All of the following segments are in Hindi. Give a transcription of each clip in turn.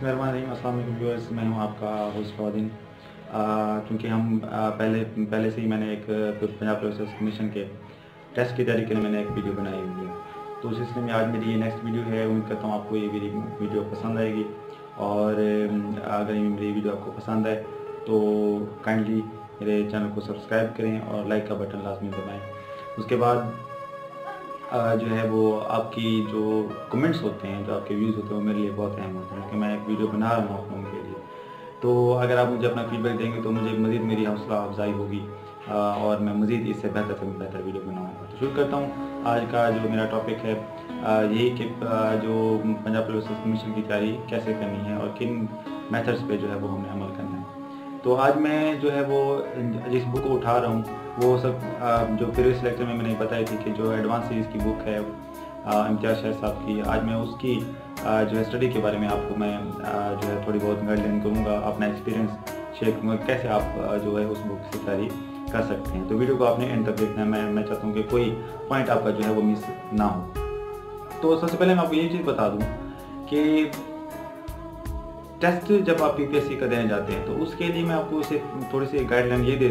बिस्मिल्लाहिर्रहमानिर्रहीम। अस्सलाम वालेकुम व्यूअर्स, मैं हूं आपका होस्ट फवादीन। क्योंकि हम पहले से ही मैंने एक पंजाब पुलिस सर्विस कमीशन के टेस्ट की तैयारी के लिए मैंने एक वीडियो बनाई हुई है। तो उस सिलसिले में आज मेरी ये नेक्स्ट वीडियो है। उम्मीद करता हूँ आपको ये मेरी वीडियो पसंद आएगी, और अगर ये मेरी वीडियो आपको पसंद आए तो काइंडली मेरे चैनल को सब्सक्राइब करें और लाइक का बटन लाजमी दबाएँ। उसके बाद जो है वो आपकी जो कमेंट्स होते हैं, जो आपके व्यूज़ होते हैं, वो मेरे लिए बहुत अहम होते हैं, क्योंकि मैं एक वीडियो बना रहा हूँ आप लोगों के लिए। तो अगर आप मुझे अपना फीडबैक देंगे तो मुझे मज़ीद मेरी हौसला अफजाई होगी और मैं मज़ीद इससे बेहतर से बेहतर वीडियो बनाऊँगा। तो शुरू करता हूँ। आज का जो मेरा टॉपिक है यही कि जो पंजाब पुलिस सर्विस कमीशन की तैयारी कैसे करनी है और किन मेथड्स पे जो है वो हमने अमल करना है। तो आज मैं जो है वो जिस बुक को उठा रहा हूँ वो सब जो प्रीवियस लेक्चर में मैंने बताई थी कि जो एडवांस सीरीज़ की बुक है इम्तियाज़ शाह साहब की, आज मैं उसकी जो है स्टडी के बारे में आपको मैं जो है थोड़ी बहुत गाइडलाइन करूँगा, अपना एक्सपीरियंस शेयर करूँगा कैसे आप जो है उस बुक से तैयारी कर सकते हैं। तो वीडियो को आपने एंड तक देखना है। मैं चाहता हूँ कि कोई पॉइंट आपका जो है वो मिस ना हो। तो सबसे पहले मैं आपको ये चीज़ बता दूँ कि टेस्ट जब आप पीपीएससी का देने जाते हैं तो उसके लिए मैं आपको इसे थोड़ी सी गाइडलाइन ये दे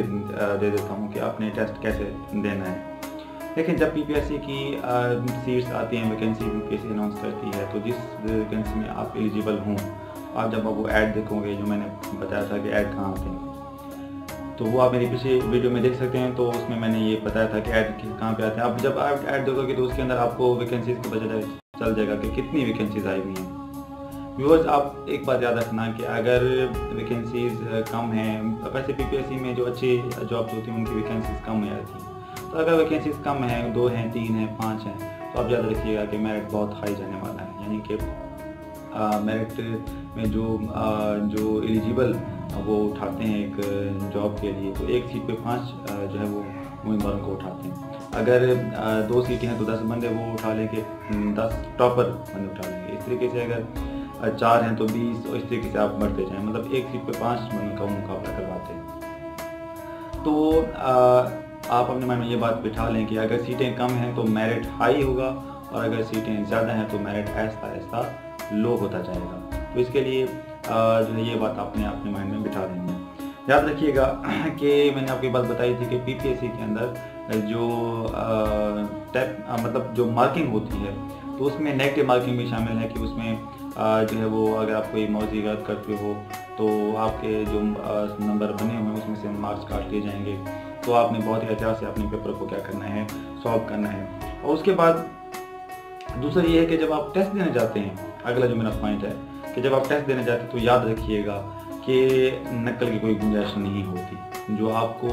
देता हूँ कि आपने टेस्ट कैसे देना है। लेकिन जब पीपीएससी की सीट्स आती हैं, वैकेंसी पीपीएससी अनाउंस करती है, तो जिस वैकेंसी में आप एलिजिबल हों, आप जब आप वो ऐड देखोगे, जो मैंने बताया था कि ऐड कहाँ आते हैं, तो वो आप मेरी पिछले वीडियो में देख सकते हैं। तो उसमें मैंने ये बताया था कि ऐड कहाँ पे आते हैं। आप जब आप ऐड देखोगे तो उसके अंदर आपको वैकेंसीज का पता चल जाएगा कि कितनी वैकेंसीज आई हुई हैं। व्यूअर्स, आप एक बात याद रखना कि अगर वैकेंसीज कम हैं, वैसे पीपीएससी में जो अच्छी जॉब्स होती हैं उनकी वैकेंसीज कम हो जाती हैं, तो अगर वैकेंसीज कम हैं, 2 हैं, 3 हैं, 5 हैं, तो आप याद रखिएगा कि मेरिट बहुत हाई जाने वाला है। यानी कि मेरिट में जो एलिजिबल वो उठाते हैं एक जॉब के लिए, तो एक सीट पे 5 जो है वो उम्मीदवारों को उठाते हैं। अगर 2 सीटें हैं तो 10 बंदे वो उठा लेंगे, 10 टॉपर बंदे उठा लेंगे। इस तरीके से अगर 4 हैं तो 20, और इस तरीके से आप बढ़ते जाएँ, मतलब एक सीट पे 5 बंदों का मुकाबला करवाते हैं। तो आप अपने मन में ये बात बिठा लें कि अगर सीटें कम हैं तो मेरिट हाई होगा, और अगर सीटें ज़्यादा हैं तो मेरिट ऐसा ऐसा लो होता जाएगा। तो इसके लिए जो है ये बात आपने अपने माइंड में बिठा देनी है। याद रखिएगा कि मैंने आपको ये बात बताई थी कि पीपीएससी के अंदर जो मतलब जो मार्किंग होती है, तो उसमें नेगेटिव मार्किंग भी शामिल है कि उसमें जो है वो अगर आप कोई मौज़ी गलत करते हो तो आपके जो नंबर बने हुए हैं उसमें से मार्क्स काट लिए जाएंगे। तो आपने बहुत ही एहतियात से अपने पेपर को क्या करना है, सॉल्व करना है। और उसके बाद दूसरा ये है कि जब आप टेस्ट देने जाते हैं, अगला जो मेरा पॉइंट है कि जब आप टेस्ट देने जाते हैं तो याद रखिएगा कि नकल की कोई गुंजाइश नहीं होती। जो आपको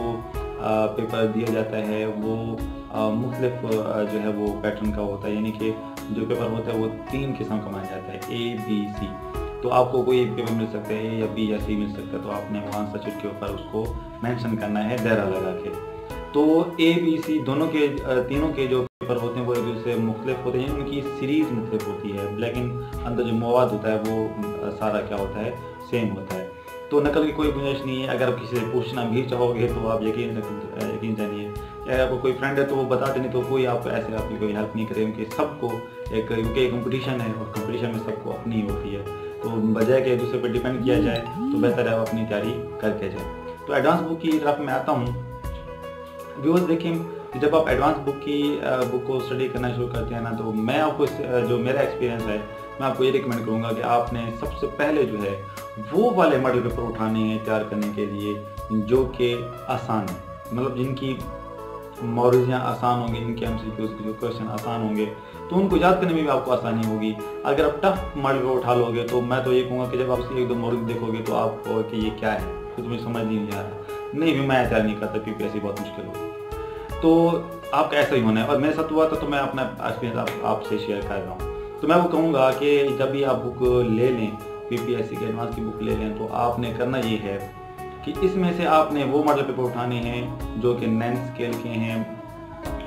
पेपर दिया जाता है वो मुख्तलिफ जो है वो पैटर्न का होता है, यानी कि जो पेपर होता है वो 3 किस्म का माना जाता है, ABC। तो आपको कोई पेपर मिल सकता है, A या B या C मिल सकता है, तो आपने आंसर शीट के ऊपर उसको मेंशन करना है दायरा लगा के। तो ABC दोनों के तीनों के जो पेपर होते हैं वो एक दूसरे से मुख्तलिफ होते हैं, उनकी सीरीज़ मुख्तलिफ होती है, लेकिन अंदर जो मवाद होता है वो सारा क्या होता है, सेम होता है। तो नकल की कोई गुंजाइश नहीं है। अगर आप किसी से पूछना भी चाहोगे तो आप यकीन जानिए कि अगर आपको कोई फ्रेंड है तो वो बता देने, तो कोई आप ऐसे आपकी कोई हेल्प नहीं करे, क्योंकि सबको क्योंकि कंपटीशन है और कंपटीशन में सबको अपनी होती है। तो बजाय कि एक दूसरे पर डिपेंड किया जाए तो बेहतर है आप अपनी तैयारी करके जाए। तो एडवांस बुक की तरफ मैं आता हूँ। व्यूअर्स, देखिए जब आप एडवांस बुक को स्टडी करना शुरू करते हैं ना, तो मैं आपको जो मेरा एक्सपीरियंस है मैं आपको ये रिकमेंड करूँगा कि आपने सबसे पहले जो है वो वाले मॉडल पेपर उठाने हैं तैयार करने के लिए जो कि आसान है, मतलब जिनकी मौज़ियाँ आसान होंगी, जिनके MCQs के जो क्वेश्चन आसान होंगे, तो उनको याद करने में भी आपको आसानी होगी। अगर आप टफ मॉडल पेपर उठा लोगे तो मैं तो ये कहूँगा कि जब आप उसकी 1-2 मॉडल देखोगे तो आप कहोगे कि ये क्या है, तो तुम्हें समझ नहीं आ रहा, नहीं भी मैं तैयार नहीं करता, पीपीएससी बहुत मुश्किल होगी। तो आपका ऐसा ही होना है, और मेरे साथ हुआ था तो मैं अपना एक्सपीरियंस आपसे शेयर कर रहा हूँ। तो मैं वो कहूँगा कि जब भी आप बुक ले लें, पीपीएससी के एडवांस की बुक ले लें, तो आपने करना ये है कि इसमें से आपने वो मॉडल पेपर उठाने हैं जो कि 9 स्केल के हैं,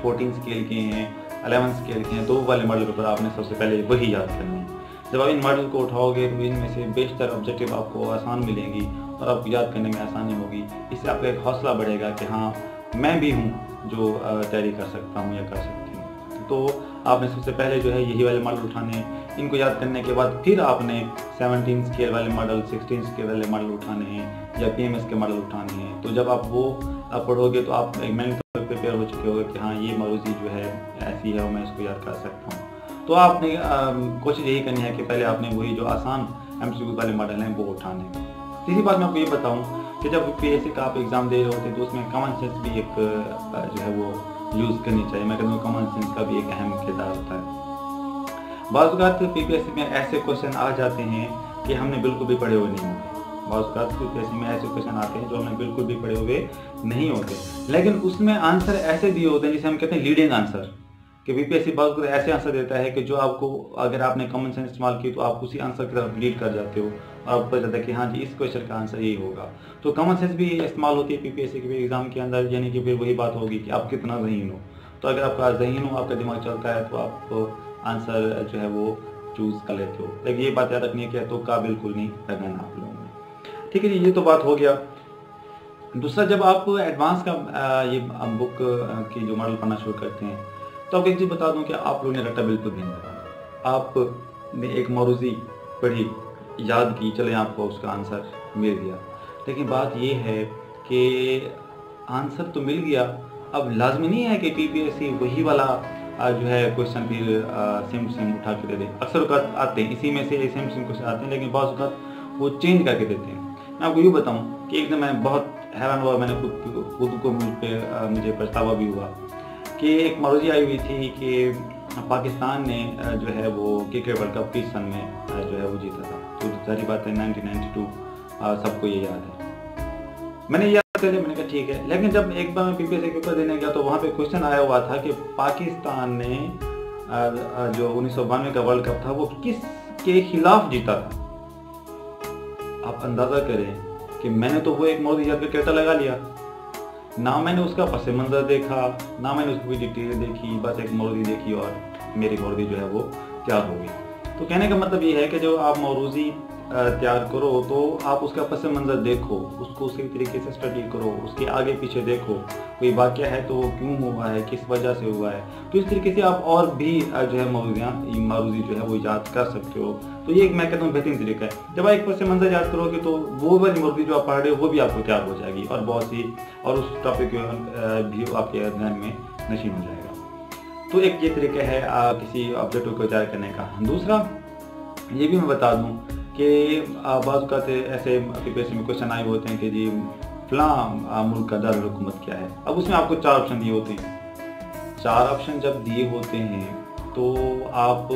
14 स्केल के हैं, 11 स्केल के हैं। तो वो वाले मॉडल पेपर आपने सबसे पहले वही याद करने हैं। जब आप इन मॉडल को उठाओगे तो इनमें से बेशतर ऑब्जेक्टिव आपको आसान मिलेंगी और आपको याद करने में आसानी होगी। इससे आपका एक हौसला बढ़ेगा कि हाँ, मैं भी हूँ जो तैयारी कर सकता हूँ या कर सकती हूँ। तो आपने सबसे पहले जो है यही वाले मॉडल उठाने हैं। इनको याद करने के बाद फिर आपने 17 स्केल वाले मॉडल, 16 स्केल वाले मॉडल उठाने हैं या PMS के मॉडल उठाने हैं। तो जब आप वो पढ़ोगे तो आप एक मेंटल प्रिपेयर हो चुके होगे कि हाँ ये मौजूदी जो है ऐसी है और मैं इसको याद कर सकता हूँ। तो आपने कोशिश यही करनी है कि पहले आपने वही जो आसान MCQ वाले मॉडल हैं वो उठाने हैं। तीसरी बात मैं आपको ये बताऊँ कि जब UPSC का आप एग्ज़ाम दे रहे होते हैं तो उसमें कॉमन सेंस भी एक जो है वो यूज़ करनी चाहिए। मैं कहता हूँ कॉमन सेंस का भी एक अहम किरदार होता है। बाज़ औक़ात PPSC में ऐसे क्वेश्चन आ जाते हैं कि हमने बिल्कुल भी पढ़े हुए नहीं होते। बाज़ औक़ात PPSC में ऐसे क्वेश्चन आते हैं जो हमने बिल्कुल भी पढ़े हुए नहीं होते, लेकिन उसमें आंसर ऐसे दिए होते हैं जिसे हम कहते हैं लीडिंग आंसर, कि PPSC बाज़ औक़ात ऐसे आंसर देता है कि जो आपको, अगर आपने कॉमन सेंस इस्तेमाल की तो आप उसी आंसर की तरफ लीड कर जाते हो और आपको पता चलता है कि हाँ जी इस क्वेश्चन का आंसर यही होगा। तो कॉमन सेंस भी इस्तेमाल होती है PPSC के एग्ज़ाम के अंदर, यानी कि फिर वही बात होगी कि आप कितना ज़हीन हो। तो अगर आपका ज़हीन हो, आपका दिमाग चलता है तो आप आंसर जो है वो चूज़ कर लेते हो। लेकिन ये बात याद रखनी है कि तुक्का बिल्कुल नहीं लगाना आप लोगों ने। ठीक है जी, ये तो बात हो गया। दूसरा, जब आप एडवांस का ये बुक की जो मॉडल पढ़ना शुरू करते हैं तो आपको एक चीज़ बता दूं कि आप लोगों ने रट्टा बिल्कुल भी नहीं लगाना। आपने एक मौरूज़ी पढ़ी, याद की, चले आपको उसका आंसर मिल गया, लेकिन बात ये है कि आंसर तो मिल गया, अब लाजमी नहीं है कि PPSC वही वाला जो है क्वेश्चन फिर सेम उठा के दे दे। अक्सर औक़ात आते हैं इसी में से सेम क्वेश्चन आते हैं, लेकिन बाज़ औक़ात वो चेंज करके देते हैं। मैं आपको यूँ बताऊँ कि एक दिन मैं बहुत हैरान हुआ, मैंने खुद को मुझे पछतावा भी हुआ कि एक मौरूज़ी आई हुई थी कि पाकिस्तान ने जो है वो क्रिकेट वर्ल्ड कप किस सन में जो है वो जीता था। तो सारी बात है 1992, सबको ये याद है। मैंने याद कर लिया, मैंने कहा ठीक है। लेकिन जब एक बार मैं PPSC पेपर देने गया तो वहाँ पे क्वेश्चन आया हुआ था कि पाकिस्तान ने जो 1992 का वर्ल्ड कप था वो किस के खिलाफ जीता था। आप अंदाज़ा करें कि मैंने तो वो एक मौजूद याद करके रट्टा लगा लिया, ना मैंने उसका पस मंज़र देखा, ना मैंने उसकी डिटेल देखी, बस एक मौरूज़ी देखी और मेरी मौरूज़ी जो है वो तैयार हो गई। तो कहने का मतलब ये है कि जो आप मौरूज़ी तैयार करो तो आप उसका पस मंज़र देखो, उसको उसी तरीके से स्टडी करो, उसके आगे पीछे देखो, कोई वाक़या है तो वो क्यों हुआ है, किस वजह से हुआ है। तो इस तरीके से आप और भी जो है मौरूज़ी जो है वो याद कर सकते हो। तो ये एक मैं कहता हूँ बेहतरीन तरीका है। जब आप एक पस मंज़र याद करोगे तो वो वाली मौरूज़ी जो आप पढ़ रहे हो वो भी आपको तैयार हो जाएगी और बहुत सी और उस टॉपिक भी आपके ध्यान में नशीन हो जाएगा। तो एक ये तरीका है किसी ऑब्जेक्टिव को तैयार करने का। दूसरा ये भी मैं बता दूँ कि बाज़ औक़ात ऐसे PPSC में क्वेश्चन आए होते हैं कि जी फ़लाँ मुल्क का दारुल हुकूमत क्या है। अब उसमें आपको 4 ऑप्शन दिए होते हैं। 4 ऑप्शन जब दिए होते हैं तो आप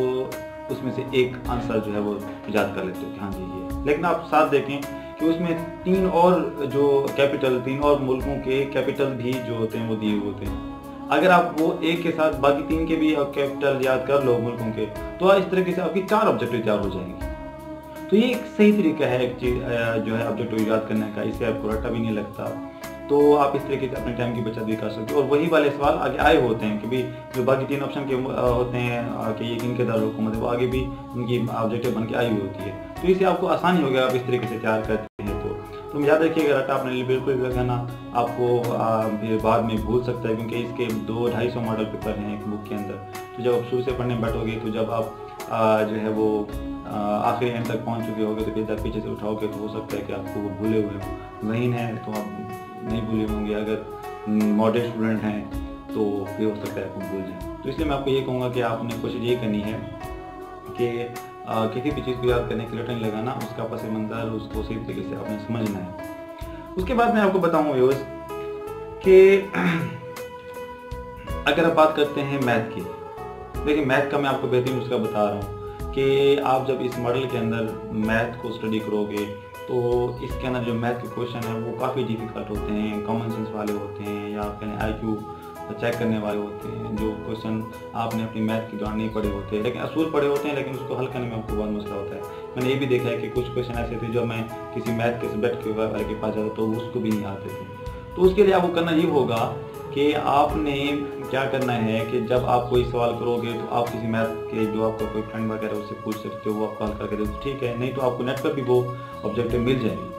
उसमें से एक आंसर जो है वो याद कर लेते हो कि हाँ जी ये। लेकिन आप साथ देखें कि उसमें 3 और जो कैपिटल, 3 और मुल्कों के कैपिटल भी जो होते हैं वो दिए होते हैं। अगर आप वो एक के साथ बाकी 3 के भी कैपिटल याद कर लो मुल्कों के, तो इस तरीके से आपकी 4 ऑब्जेक्टिव तैयार हो जाएंगे। तो ये एक सही तरीका है एक चीज़ जो है ऑब्जेक्टिव याद करने का, इससे आपको रट्टा भी नहीं लगता। तो आप इस तरीके से अपने टाइम की बचत भी कर सकते हो। और वही वाले सवाल आगे आए होते हैं कि भी जो बाकी 3 ऑप्शन के होते हैं कि ये किन के दारुल हुकूमत है, वो आगे भी उनकी ऑब्जेक्टिव बन के आई हुई होती है। तो इससे आपको आसानी हो गया, आप इस तरीके से तैयार करते हैं। तो याद रखिएगा रट्टा आपने बिल्कुल लगाना, आपको फिर बाद में भूल सकता है, क्योंकि इसके 200-250 मॉडल पेपर हैं एक बुक के अंदर। तो जब आप शुरू से पढ़ने बैठोगे तो जब आप जो है वो आखिरी एंड तक पहुंच चुके होगे तो फिर पीछे से उठाओगे तो हो सकता है कि आपको वो भूले हुए हो। ज़हीन है तो आप नहीं भूले होंगे, अगर मॉडरेट स्टूडेंट हैं तो फिर हो सकता है आपको भूल जाए। तो इसलिए मैं आपको ये कहूँगा कि आपने कोशिश ये करनी है कि किसी भी चीज़ को याद करने के लिए टाइम लगाना, उसका पस मंज़र उसको सही तरीके से आपने समझना है। उसके बाद मैं आपको बताऊँ व्यूअर्स कि अगर आप बात करते हैं मैथ की, देखिए मैथ का मैं आपको बेहतरीन उसका बता रहा हूँ कि आप जब इस मॉडल के अंदर मैथ को स्टडी करोगे तो इसके अंदर जो मैथ के क्वेश्चन हैं वो काफ़ी डिफ़िकल्ट होते हैं, कॉमन सेंस वाले होते हैं या कहें IQ चेक करने वाले होते हैं। जो क्वेश्चन आपने अपनी मैथ के दौरान नहीं पढ़े होते, लेकिन असूल पढ़े होते हैं, लेकिन उसको हल करने में आपको बहुत मसला होता है। मैंने ये भी देखा है कि कुछ क्वेश्चन ऐसे थे जो मैं किसी मैथ के सब्जेक्ट के वाले के पास जाता तो उसको भी नहीं आते थे। तो उसके लिए आपको करना ये होगा कि आपने क्या करना है कि जब आप कोई सवाल करोगे तो आप किसी मैथ के जो आपका कोई फ्रेंड वगैरह उससे पूछ सकते हो, वो आपको हल करके दो, ठीक है। नहीं तो आपको नेट पर भी वो ऑब्जेक्टिव मिल जाएगी।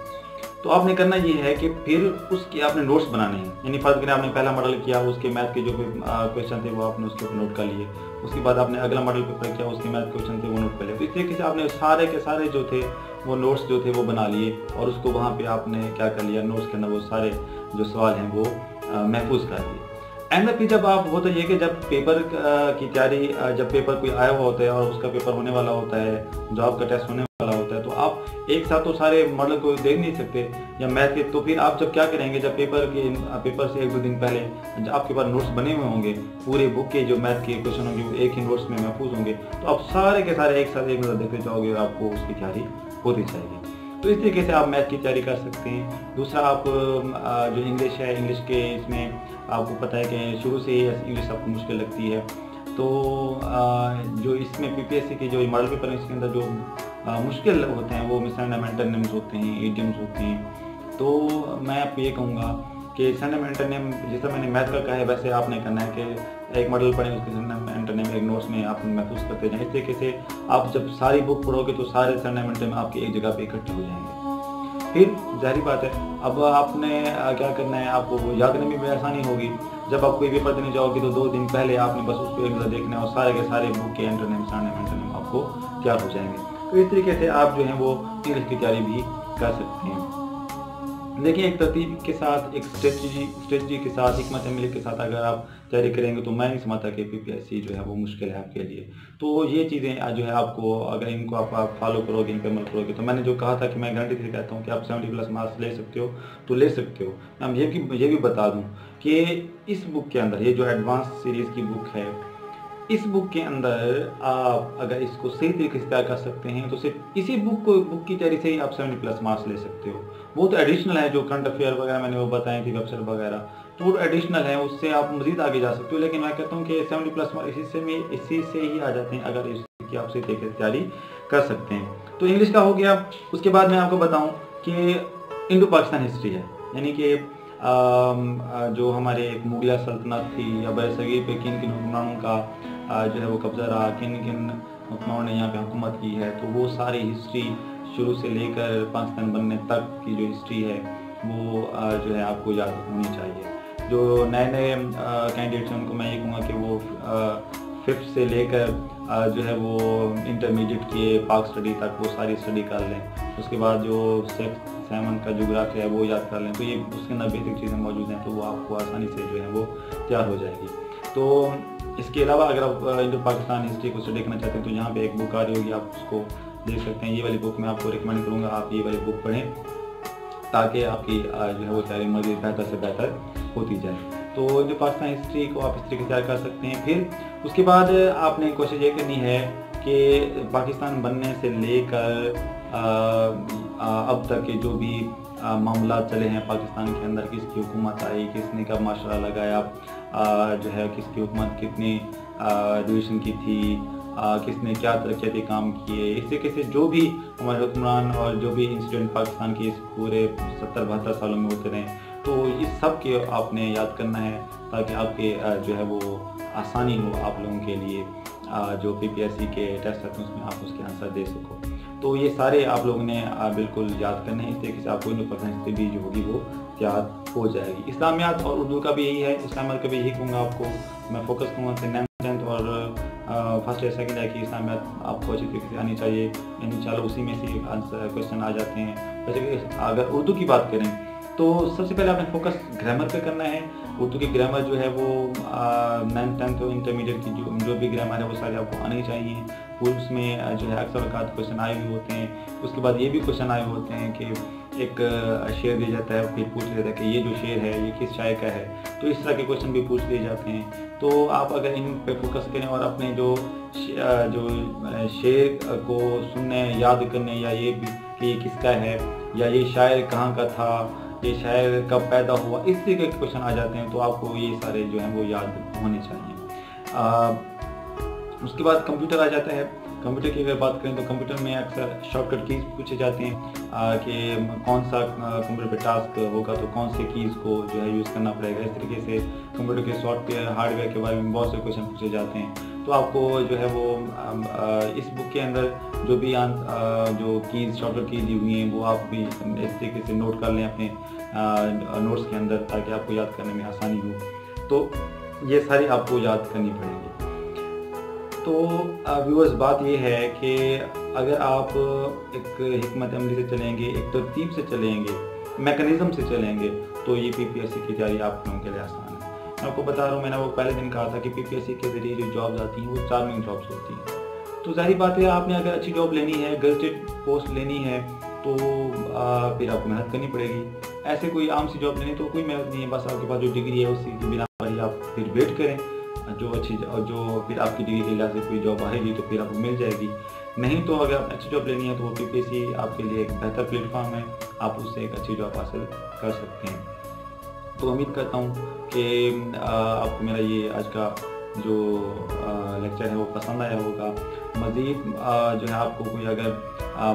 तो आपने करना ये है कि फिर उसके आपने नोट्स बनाने हैं। यानी फर्ज करें आपने पहला मॉडल किया, उसके मैथ के जो क्वेश्चन थे वो आपने उसके ऊपर नोट कर लिए, उसके बाद आपने अगला मॉडल पेपर किया, उसके मैथ क्वेश्चन थे वो नोट कर लिए। तो इस तरीके से आपने सारे के सारे जो थे वो नोट्स जो थे वो बना लिए और उसको वहाँ पे आपने क्या कर लिया, नोट्स के अंदर वो सारे जो सवाल हैं वो महफूज कर लिए। एंड फिर जब आप होता ये कि जब पेपर की तैयारी, जब पेपर कोई आया हुआ होता है और उसका पेपर होने वाला होता है, जो आपका टेस्ट होने वाला होता है, तो आप एक साथ तो सारे मॉडल को देख नहीं सकते या मैथ के। तो फिर आप जब क्या करेंगे, जब पेपर से 1-2 दिन पहले जब आपके पास नोट्स बने हुए होंगे, पूरे बुक के जो मैथ के क्वेश्चन होंगे वो एक ही नोट्स में महफूज होंगे, तो आप सारे के सारे एक साथ एक नज़र देखते जाओगे और आपको उसकी तैयारी होती जाएगी। तो इस तरीके से आप मैथ की तैयारी कर सकते हैं। दूसरा, आप जो इंग्लिश है, इंग्लिश के इसमें आपको पता है कि शुरू से ही इंग्लिश आपको मुश्किल लगती है, तो जो इसमें पीपीएससी के जो मॉडल पेपर है इसके अंदर जो मुश्किल होते हैं वो मिसलेनियम एंटोनिम्स होते हैं, इडियम्स होते हैं। तो मैं आपको ये कहूँगा कि सिनोनिम एंटोनिम जैसा मैंने मैथ का कहा है वैसे आपने करना है कि एक मॉडल पढ़ें, उसके सिनोनिम एंटोनिम एक नोट्स में आप महफूज करते जाएं। इस तरीके से आप जब सारी बुक पढ़ोगे तो सारे सिनोनिम एंटोनिम आपके एक जगह पे इकट्ठे हो जाएंगे। फिर जाहिर बात है अब आपने क्या करना है, आपको याद करने में भी आसानी होगी। जब आप कोई पेपर देने जाओगे तो 2 दिन पहले आपने बस उसको एक नज़र देखना है और सारे के सारे बुक के एंटोनिम सिनोनिम एंटोनिम आपको तैयार हो जाएंगे। तो इस तरीके से आप जो है वो इंग्लिश की तैयारी भी कर सकते हैं। लेकिन एक तरतीब के साथ, एक स्ट्रेटजी के साथ, हिकमत अमली के साथ अगर आप तैयारी करेंगे तो मैं नहीं समझता कि पीपीएससी जो है वो मुश्किल है आपके लिए। तो ये चीज़ें जो है आपको, अगर इनको आप फॉलो करोगे, इन पर अमल करोगे, तो मैंने जो कहा था कि मैं गारंटी से कहता हूँ कि आप 70+ मार्क्स ले सकते हो तो ले सकते हो। मैं ये भी बता दूँ कि इस बुक के अंदर, ये जो एडवांस सीरीज़ की बुक है, इस बुक के अंदर आप अगर इसको सही तरीके से तैयार कर सकते हैं तो सिर्फ इसी बुक की तैयारी से ही आप 70+ मार्क्स ले सकते हो। वो तो एडिशनल है, जो करंट अफेयर वगैरह मैंने वो बताई थी, वेबसाइट वगैरह, तो वो एडिशनल है, उससे आप मजीद आगे जा सकते हो। लेकिन मैं कहता हूँ कि 70+ मार्क्स इसी से ही आ जाते हैं अगर इसकी आप सही तरीके से तैयारी कर सकते हैं। तो इंग्लिश का हो गया। उसके बाद मैं आपको बताऊँ कि इंडो पाकिस्तान हिस्ट्री है, यानी कि जो हमारे एक मुगलिया सल्तनत थी या बरसगीर पे किन किन हुक्मरानों का जो है वो कब्जा रहा, किन किन हुक्मरानों ने यहाँ पे हुकूमत की है, तो वो सारी हिस्ट्री शुरू से लेकर पाकिस्तान बनने तक की जो हिस्ट्री है वो जो है आपको याद होनी चाहिए। जो नए कैंडिडेट्स हैं उनको मैं ये कहूँगा कि वो 5th से लेकर जो है वो इंटरमीडिएट के पाक स्टडी तक वो सारी स्टडी कर लें। उसके बाद जो 6th 7th का जोग्राफी है वो याद कर लें, तो ये उसके अंदर बेसिक चीज़ें मौजूद हैं, तो वो आपको आसानी से जो है वो तैयार हो जाएगी। तो इसके अलावा अगर आप इंडो पाकिस्तान हिस्ट्री को स्टडी करना चाहते हैं तो यहाँ पे एक बुक आ रही होगी, आप उसको देख सकते हैं। ये वाली बुक मैं आपको रिकमेंड करूँगा, आप ये वाली बुक पढ़ें ताकि आपकी जो है वो तैयारी मज़ीद बेहतर से बेहतर होती जाए। तो इंडो पाकिस्तान हिस्ट्री को आप इस तरीके से तैयार कर सकते हैं। फिर उसके बाद आपने कोशिश ये करनी है कि पाकिस्तान बनने से लेकर अब तक के जो भी मामला चले हैं पाकिस्तान के अंदर, किसकी हुकूमत आई, किसने कब माशरा लगाया, जो है किसकी हुकूमत कितनी ड्यूरेशन की थी, किसने क्या तरक्याती काम किए, इस तरीके से जो भी हमारे हुक्मरान और जो भी इंसिडेंट पाकिस्तान के इस पूरे 70-72 सालों में होते रहे, तो इस सब के आपने याद करना है ताकि आपके जो है वो आसानी हो आप लोगों के लिए। जो पीपीएससी के टेस्ट हैं उसमें आप उसके आंसर दे सको। तो ये सारे आप लोगों ने बिल्कुल याद करने हैं, इस तरीके से आपको इंडो पाकिस्तान हिस्ट्री भी जो होगी वो याद हो जाएगी। इस्लामियात और उर्दू का भी यही है, इस्लामियात का भी यही कहूँगा आपको, मैं फोकस करूँगा कि 9th 10th और फर्स्ट या सेकंड है कि इस्लामियात आपको अच्छी तरीके से आनी चाहिए। इंशाल्लाह उसी में से आंसर क्वेश्चन आ जाते हैं। वैसे अगर उर्दू की बात करें तो सबसे पहले आपने फोकस ग्रामर पे करना है। उर्दू की ग्रामर जो है वो 9th 10th इंटरमीडिएट की जो भी ग्रामर है वो सारे आपको आने चाहिए। पुल्स में जो है अक्सर औकात क्वेश्चन आए हुए होते हैं। उसके बाद ये भी क्वेश्चन आए हुए होते हैं कि एक शेर दिया जाता है, फिर पूछ लिया जाता है कि ये जो शेर है ये किस शायर का है, तो इस तरह के क्वेश्चन भी पूछ लिए जाते हैं। तो आप अगर इन पे फोकस करें और अपने जो शेर को सुनने, याद करने, या ये भी कि ये किसका है, या ये शायर कहाँ का था, ये शायर कब पैदा हुआ, इस तरीके के क्वेश्चन आ जाते हैं, तो आपको ये सारे जो हैं वो याद होने चाहिए। उसके बाद कंप्यूटर आ जाता है। कंप्यूटर की अगर बात करें तो कंप्यूटर में अक्सर शॉर्टकट कीज़ पूछे जाते हैं कि कौन सा कंप्यूटर पे टास्क होगा तो कौन से कीज़ को जो है यूज़ करना पड़ेगा। इस तरीके से कंप्यूटर के सॉफ्टवेयर हार्डवेयर के बारे में बहुत से क्वेश्चन पूछे जाते हैं। तो आपको जो है वो इस बुक के अंदर जो भी जो कीज़ शॉर्टकट कीज़ दी हुई हैं वो आप भी इस तरीके से नोट कर लें अपने नोट्स के अंदर, ताकि आपको याद करने में आसानी हो। तो ये सारी आपको याद करनी पड़ेगी। तो व्यूअर्स, बात ये है कि अगर आप एक हिकमत अमली से चलेंगे, एक तरतीब से चलेंगे, मैकेनिज़्म से चलेंगे, तो ये पीपीएससी की तैयारी आप लोगों के लिए आसान है। मैं आपको बता रहा हूँ, मैंने वो पहले दिन कहा था कि पीपीएससी के ज़रिए जो जॉब्स आती हैं वो 4 मेन जॉब्स होती हैं। तो जाहिर बात है, आपने अगर अच्छी जॉब लेनी है, गेजेटेड पोस्ट लेनी है, तो फिर आपको मेहनत करनी पड़ेगी। ऐसे कोई आम सी जॉब लेनी तो कोई मेहनत नहीं है, बस आपके पास जो डिग्री है उसी की बिना पर ही आप फिर वेट करें, जो फिर आपकी डिग्री के लिहाज से कोई जॉब आएगी तो फिर आपको मिल जाएगी। नहीं तो अगर आप अच्छी जॉब लेनी है तो वो पीपीएससी आपके लिए एक बेहतर प्लेटफॉर्म है, आप उससे एक अच्छी जॉब हासिल कर सकते हैं। तो उम्मीद करता हूँ कि आपको मेरा ये आज का जो लेक्चर है वो पसंद आया होगा। मज़ीद जो है आपको कोई अगर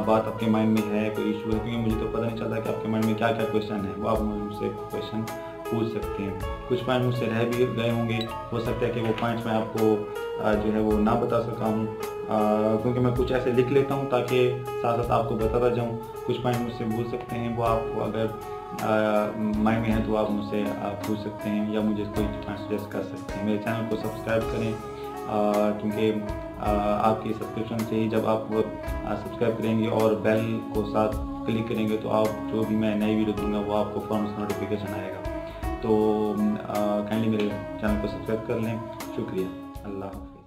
बात आपके माइंड में है, कोई इशू है, क्योंकि मुझे तो पता नहीं चलता कि आपके माइंड में क्या क्या क्वेश्चन है, वो आप मुझसे क्वेश्चन पूछ सकते हैं। कुछ पॉइंट मुझसे रह भी गए होंगे, हो सकता है कि वो पॉइंट्स मैं आपको जो है वो ना बता सका हूँ, क्योंकि मैं कुछ ऐसे लिख लेता हूँ ताकि साथ साथ आपको बताता जाऊँ। कुछ पॉइंट मुझसे भूल सकते हैं, वो आपको अगर माइंड में है तो आप मुझसे पूछ सकते हैं या मुझे कोई पॉइंट सजेस्ट कर सकते हैं। मेरे चैनल को सब्सक्राइब करें, क्योंकि आपकी सब्सक्रिप्शन से ही जब आप सब्सक्राइब करेंगे और बेल को साथ क्लिक करेंगे तो आप जो भी मैं नई वीडियो दूंगा वो आपको फ़ौरन नोटिफिकेशन आएगा। तो काइंडली मेरे चैनल को सब्सक्राइब कर लें। शुक्रिया। अल्लाह हाफ़िज़।